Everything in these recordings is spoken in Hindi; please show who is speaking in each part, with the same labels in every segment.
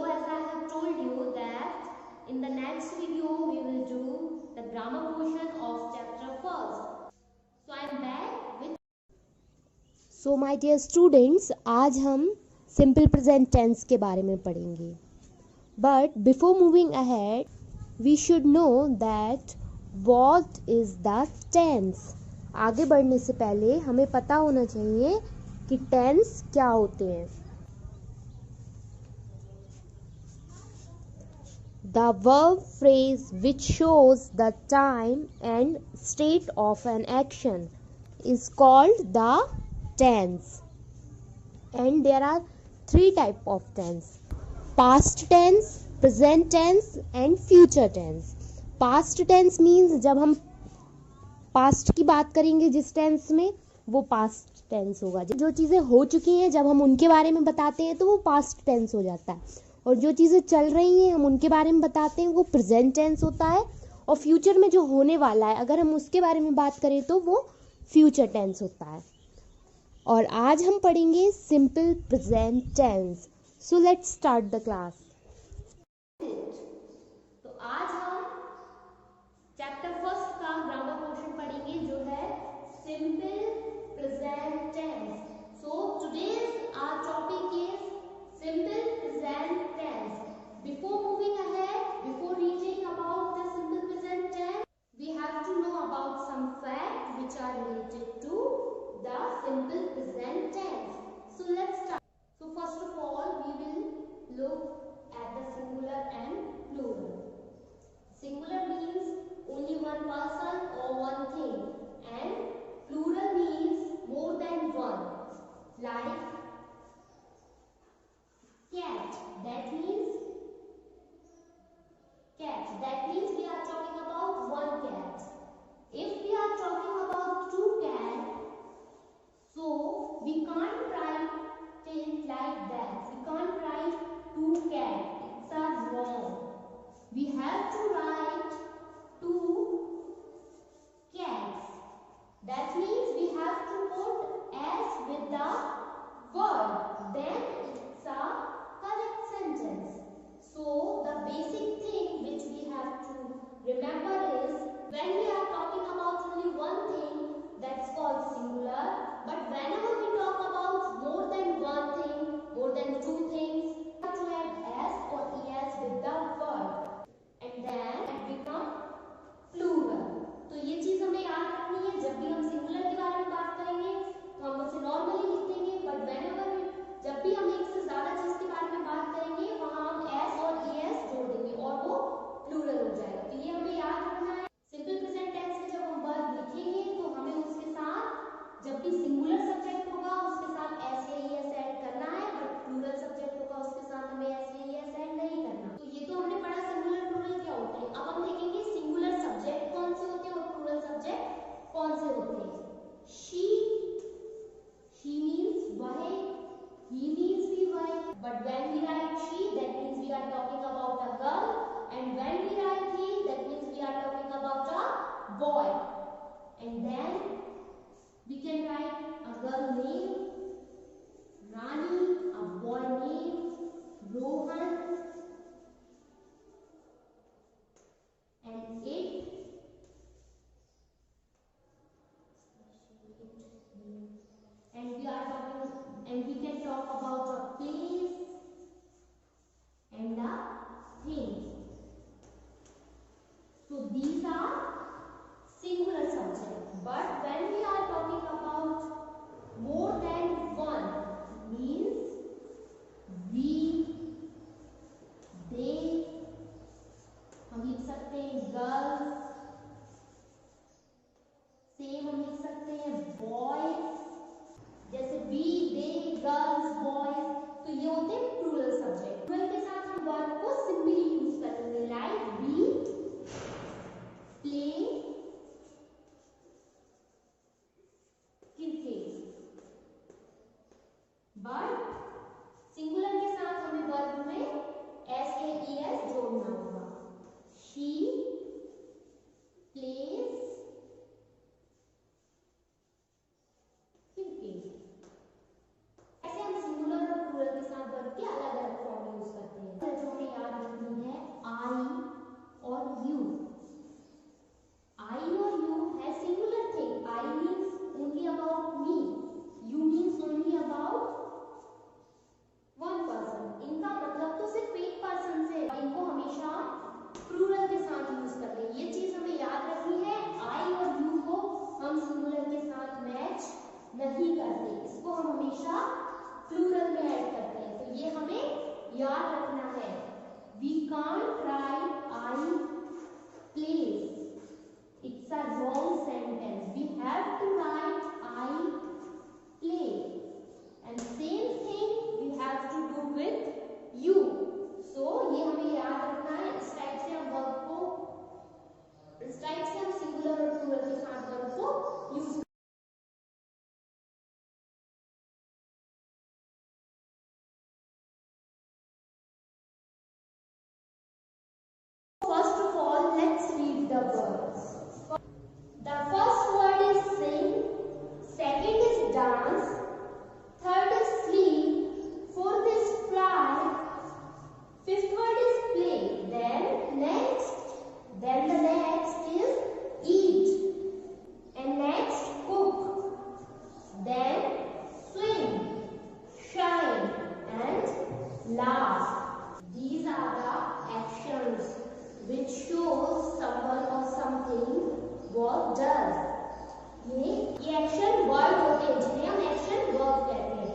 Speaker 1: as I have told you that in the next video we will do the grammar portion of chapter first. So I am back with.
Speaker 2: So my dear students, आज हम simple present tense के बारे में पढ़ेंगे. But before moving ahead, we should know that what is the tense. आगे बढ़ने से पहले हमें पता होना चाहिए कि tense क्या होते हैं. The verb phrase which shows the time and state of an action is called the tense. And there are three types of tense: past tense, present tense and future tense. Past tense means जब हम past की बात करेंगे जिस tense में, वो past tense होगा. जो चीज़ें हो चुकी हैं जब हम उनके बारे में बताते हैं तो वो past tense हो जाता है, और जो चीज़ें चल रही हैं हम उनके बारे में बताते हैं वो प्रेजेंट टेंस होता है. और फ्यूचर में जो होने वाला है अगर हम उसके बारे में बात करें तो वो फ्यूचर टेंस होता है. और आज हम पढ़ेंगे simple present tense. So let's start the class.
Speaker 1: तो आज हम चैप्टर फर्स्ट का ग्रामर पोर्शन पढ़ेंगे जो है simple present tense. So today's our topic is simple present tense. Before moving ahead, before reading about the simple present tense, we have to know about some facts which are related to the simple present tense. So let's start. So first of all, we will look at the singular and plural. Singular means only one person or one thing, and plural means more than one. Like cat, that means we are talking about one cat. If we are talking about two cats, so we can't write it like that. We can't write two cats. It's wrong. We have to write two cats. That means we have to put s with the word. Then it's a correct sentence. So the basic thing which we have to remember is when we are talking about only one thing, that's called singular. But whenever we talk about more than one thing, more than two things, we have to add s or es with the word, and then it becomes plural. तो ये चीज हमें याद रखनी है. जब भी हम सिंगुलर के बारे में बात करेंगे तो हम उसे नॉर्मली लिख देंगे, बट व्हेनेवर जब भी हम एक से ज्यादा चीज के बारे में बात करेंगे वहां हम एस और एस जोड़ देंगे और वो प्लूरल हो जाएगा. तो ये हमें याद रखना है. सिंपल प्रेजेंट टेंस में जब हम वर्ब लिखेंगे तो हमें उसके साथ जब भी सिंगुलर सब्जेक्ट होगा उसके साथ एस या एस ऐड करना है, बट प्लूरल सब्जेक्ट होगा उसके साथ हमें एस या एस ऐड नहीं करना. तो ये तो हमने पढ़ा सिंगुलर प्लूरल क्या होते हैं. अब हम देखेंगे सिंगुलर सब्जेक्ट कौन से होते हैं और प्लूरल सब्जेक्ट कौन से होते हैं. she means वह, he means भी वह, but when we write she that means we are talking about a girl, and when we write he that means we are talking about a boy. And then we can write a girl name Rani, a boy name Rohan, and it, and we are talking, and we can talk about a place and a thing. So these are singular subjects. But when we are talking about more than one, means we, they, हम लिख सकते हैं गर्ल्स, सेम हम लिख सकते हैं बॉयज. जैसे वी, दे, गर्ल्स, बॉयज, तो ये होते हैं प्लूरल सब्जेक्ट. प्लूरल के साथ हम वर्ब को सिंपली यूज करेंगे. Like we play cricket. But singular के साथ हमें वर्ब में एस या ईएस जोड़ना होगा. She plays cricket. ऐसे हम सिंगुलर और प्लूरल के साथ वर्ब के अलग अलग फॉर्म यूज करते हैं. हमेशा प्लूरल में ऐड करते हैं, तो ये हमें याद रखना है। We can't write I place, it's a wrong sentence. We have to write I play, and same thing we have to do with you. So ये हमें याद रखना है। इस टाइप से हम वर्ब को, इस टाइप से हम सिंगुलर और प्लूरल के साथ वर्ब को use. First of all, let's read the words. The first word is sing, second is dance, third is sleep, fourth is fly, fifth word is play. Then the next is eat, and next cook, then swim, shine, and laugh. These are the actions which shows someone or something what does. ये एक्शन वर्ड होते हैं जिन्हें हम एक्शन वर्ब कहते हैं।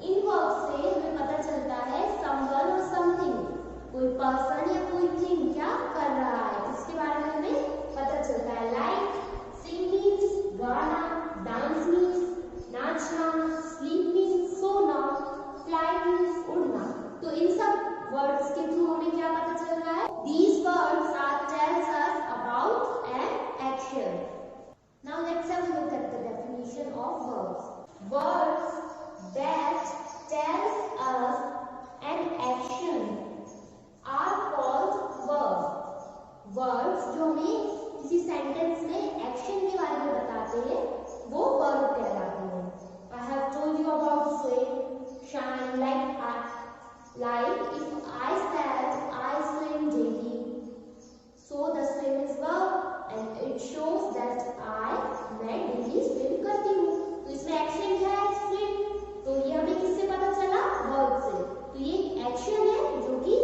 Speaker 1: इन वर्ब से हमें पता चलता है someone और something, कोई पर्सन या कोई थिंग क्या कर रहा है, इसके बारे में हमें पता चलता है। लाइक sing means गाना, डांस means नाचना, sleep means सोना, fly means उड़ना। तो इन सब वर्ड्स के थ्रू हमें क्या पता चल रहा है? These words are tells us about an action. Now let's have a look at the definition of verbs. Words that tells us an action are called verbs. Words जो हमें किसी सेंटेंस में एक्शन के बारे में बताते हैं वो वर्ब कहलाते हैं। I have told you about swim, shine, like if I said I swim daily, so the swim is verb and it shows that मैं डेली स्विम करती हूँ। तो इसमें एक्शन क्या है? स्विम। तो ये हमें किससे पता चला? वर्ब से। तो ये एक्शन है जो कि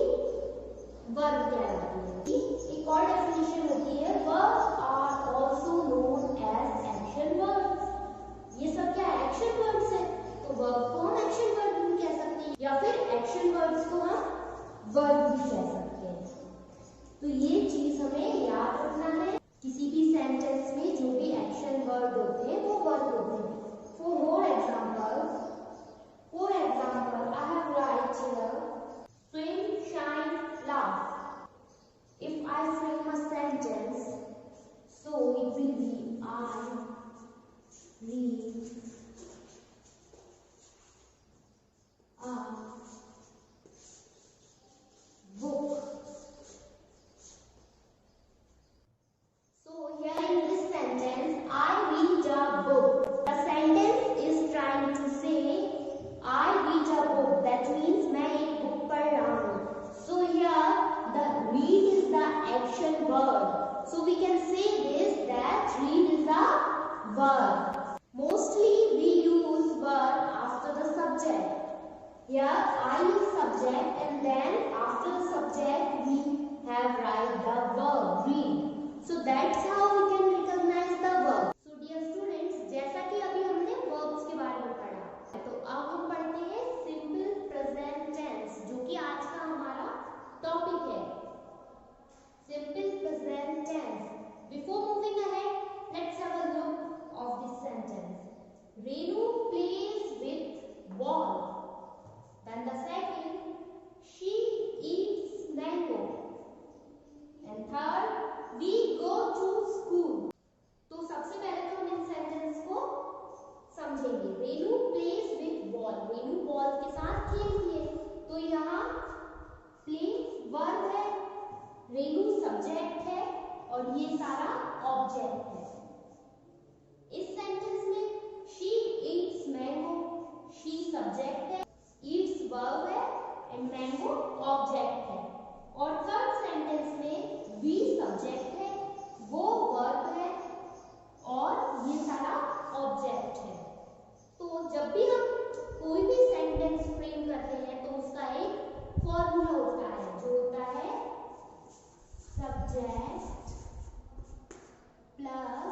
Speaker 1: वर्ब कहलाती है। एक और डेफिनेशन होती है, verb are also known as action words. ये सब क्या है? एक्शन वर्ड्स है। तो वर्ब को हम एक्शन वर्ड भी कह सकते हैं या फिर एक्शन वर्ड्स को हम वर्ब भी कह सकते हैं। तो ये चीज हमें याद रखना है। किसी भी सेंटेंस में जो भी एक्शन वर्ड होते हैं वो वर्ब होते हैं। For more examples, I have write here swim, shine, laugh. If I frame a sentence, so it will be I read a book. So here in this sentence, I read a book. The sentence is trying to say I read a book. That means मैं एक book पढ़ रहा हूँ. So here the read is the action word. So we can say this that read is a verb. Mostly we use verb after the subject. Here I is subject and then after the subject we have write the verb read. So that's how we can recognize the verb. So dear students, जैसा कि अभी हमने verbs के बारे में पढ़ा, तो अब हम पढ़ते हैं simple present tense, जो कि आज का हमारा टॉपिक है। Simple present tense. Before moving ahead, let's have a look of this sentence. Renu plays with ball. Then the second, she eats mango. And third, we go to school. तो सबसे पहले तो हम इन सेंटेंस को समझेंगे। Renu plays with ball, Renu ball के साथ खेलती है। तो यहाँ प्ले वर्ब है, रेनू सब्जेक्ट है और ये सारा ऑब्जेक्ट है। इस सेंटेंस में she Yeats mango, she subject है, ईट्स वर्ब है एंड मैंगो ऑब्जेक्ट है। और थर्ड सेंटेंस में वी सब्जेक्ट है, वो वर्ब है और ये सारा ऑब्जेक्ट है। तो जब भी हम कोई भी सेंटेंस फ्रेम करते हैं तो उसका एक फॉर्मूला होता है जो होता है सब्जेक्ट प्लस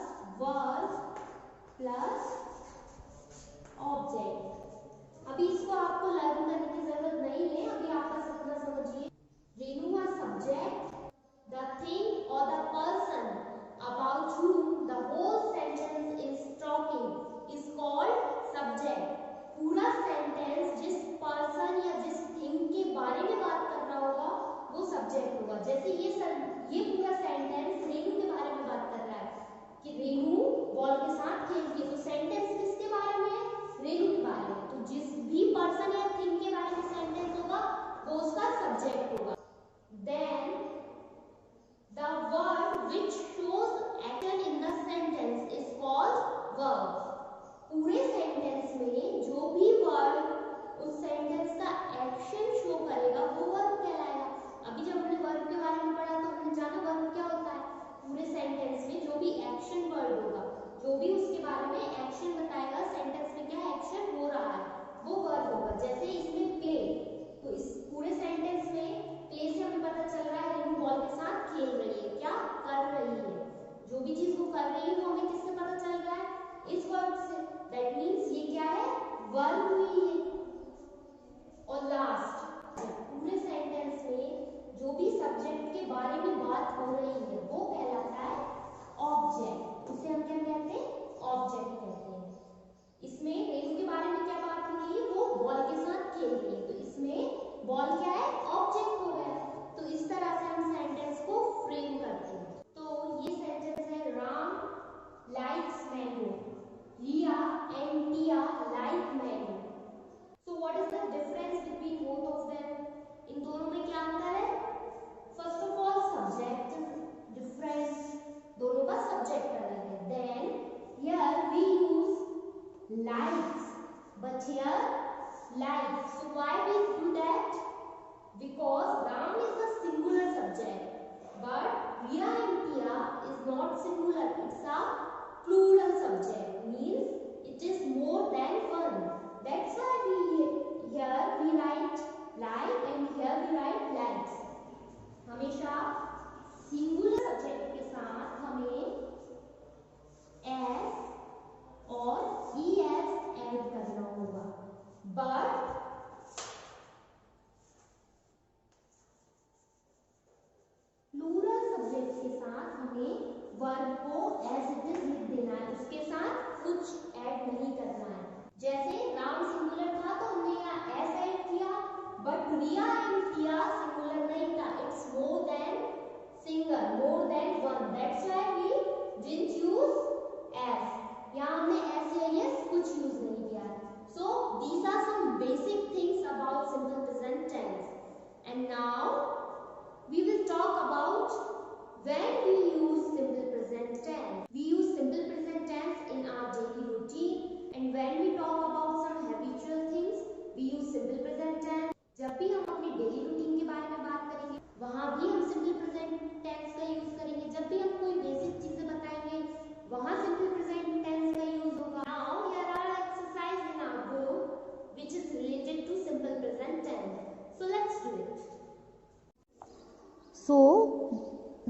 Speaker 1: ये क्या है, वर्ब हुई है। और लास्ट, पूरे सेंटेंस में जो भी सब्जेक्ट के बारे में बात हो रही है वो कहलाता है ऑब्जेक्ट। उसे हम क्या कहते हैं, ऑब्जेक्ट कहते हैं। इसमें रेस के बारे में क्या बात हो रही है, वो बॉल के साथ खेल रही है, तो इसमें बॉल क्या है, ऑब्जेक्ट हो गया। तो इस तरह से हम सेंटेंस को फ्रेम करते हैं। तो ये सेंटेंस है, Ram likes mango, Riya and Tiya like mango. So what is the difference between both of them? इन दोनों में क्या अंतर है? First of all, subject difference. दोनों का subject अलग है. Then here we use likes, but here like. So why we do that? Because Ram is the singular subject, but Riya and Tia is not singular. It's a plural subject. Means it is more than one. That's why here we write like and here we write likes. हमेशा singular subject के साथ हमें s और es ऐड करना होगा, but plural subject के साथ हमें verb को as it is लिख देना है, उसके साथ कुछ ऐड नहीं करना है। जैसे राम सिंगुलर था तो हमने यहाँ एस ऐड किया, but Riya and Tiya singular नहीं था, it's more than single, more than one, that's why we didn't use S. यहाँ हमने एस या यस कुछ यूज नहीं किया। So these are some basic things about simple present tense. And now we will talk about when we use simple present tense. We use simple present tense in our daily routine. And when we talk about some habitual things, we use simple present tense. जब भी हम अपनी डेली रूटीन के बारे में बात करेंगे, वहाँ भी हम सिंपल प्रेजेंट टेंस का यूज करेंगे। जब भी हम कोई बेसिक चीजें बताएंगे, वहाँ सिंपल प्रेजेंट टेंस का यूज होगा। Now here are exercise in our book which is related to simple present tense. So let's do it.
Speaker 2: So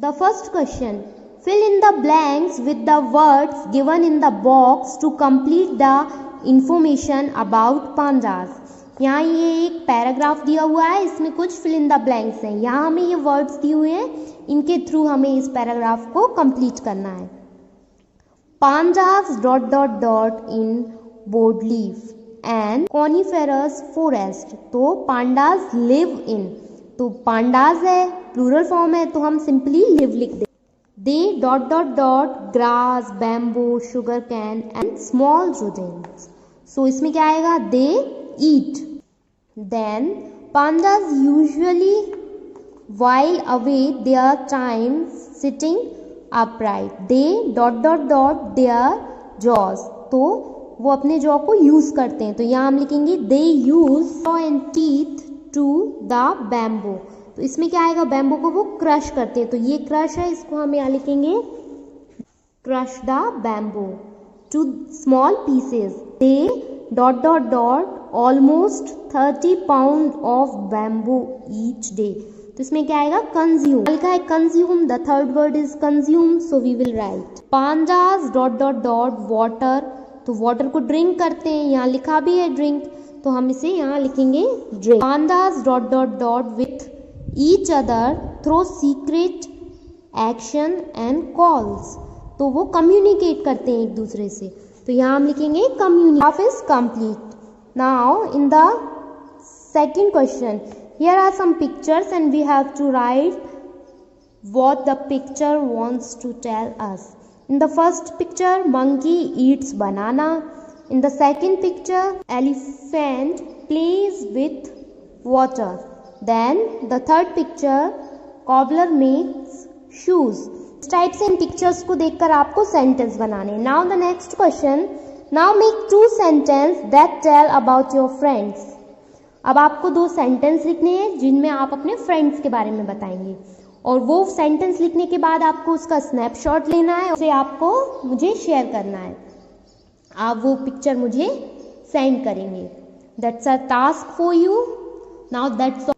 Speaker 2: the first question, fill in the blanks with the words given in the box to complete the information about pandas. यहाँ ये एक पैराग्राफ दिया हुआ है, इसमें कुछ फिल इन द ब्लैंक्स हैं। यहाँ हमें ये वर्ड्स दिए हुए हैं, इनके थ्रू हमें इस पैराग्राफ को कंप्लीट करना है। Pandas dot dot dot in broadleaf and coniferous forest. तो pandas live in, तो pandas है, प्लूरल फॉर्म है, तो हम सिंपली लिव लिख दें। They dot dot dot grass, bamboo, sugar cane and small rodents. So इसमें क्या आएगा, they eat. Then pandas usually while away their time sitting upright. they dot dot dot their jaws. तो वो अपने जॉ को यूज करते हैं, तो यहाँ हम लिखेंगे दे use jaw and teeth to the bamboo. तो इसमें क्या आएगा, बैम्बू को वो क्रश करते हैं, तो ये क्रश है, इसको हम यहाँ लिखेंगे crush the bamboo to small pieces. They dot dot dot almost 30 pounds of bamboo each day. तो इसमें क्या आएगा, कंज्यूम, लिखा है consume, the third word is consume, so we will write pandas dot dot dot water. तो वाटर को ड्रिंक करते हैं, यहाँ लिखा भी है ड्रिंक, तो हम इसे यहाँ लिखेंगे drink. Pandas dot dot dot with each other through secret action and calls. तो वो कम्युनिकेट करते हैं एक दूसरे से, तो यहाँ हम लिखेंगे communicate is complete. Now in the second question, here are some pictures and we have to write what the picture wants to tell us. In the first picture, monkey eats banana. In the second picture, elephant plays with water. Then the third picture, cobbler makes shoes. इस टाइप से इन पिक्चर्स को देखकर आपको सेंटेंस बनाने. Now the next question, now make 2 sentences that tell about your friends. अब आपको 2 सेंटेंस लिखने हैं जिनमें आप अपने फ्रेंड्स के बारे में बताएंगे, और वो सेंटेंस लिखने के बाद आपको उसका स्नैपशॉट लेना है, उसे आपको मुझे शेयर करना है. आप वो पिक्चर मुझे सेंड करेंगे. That's a task for you. Now that's all.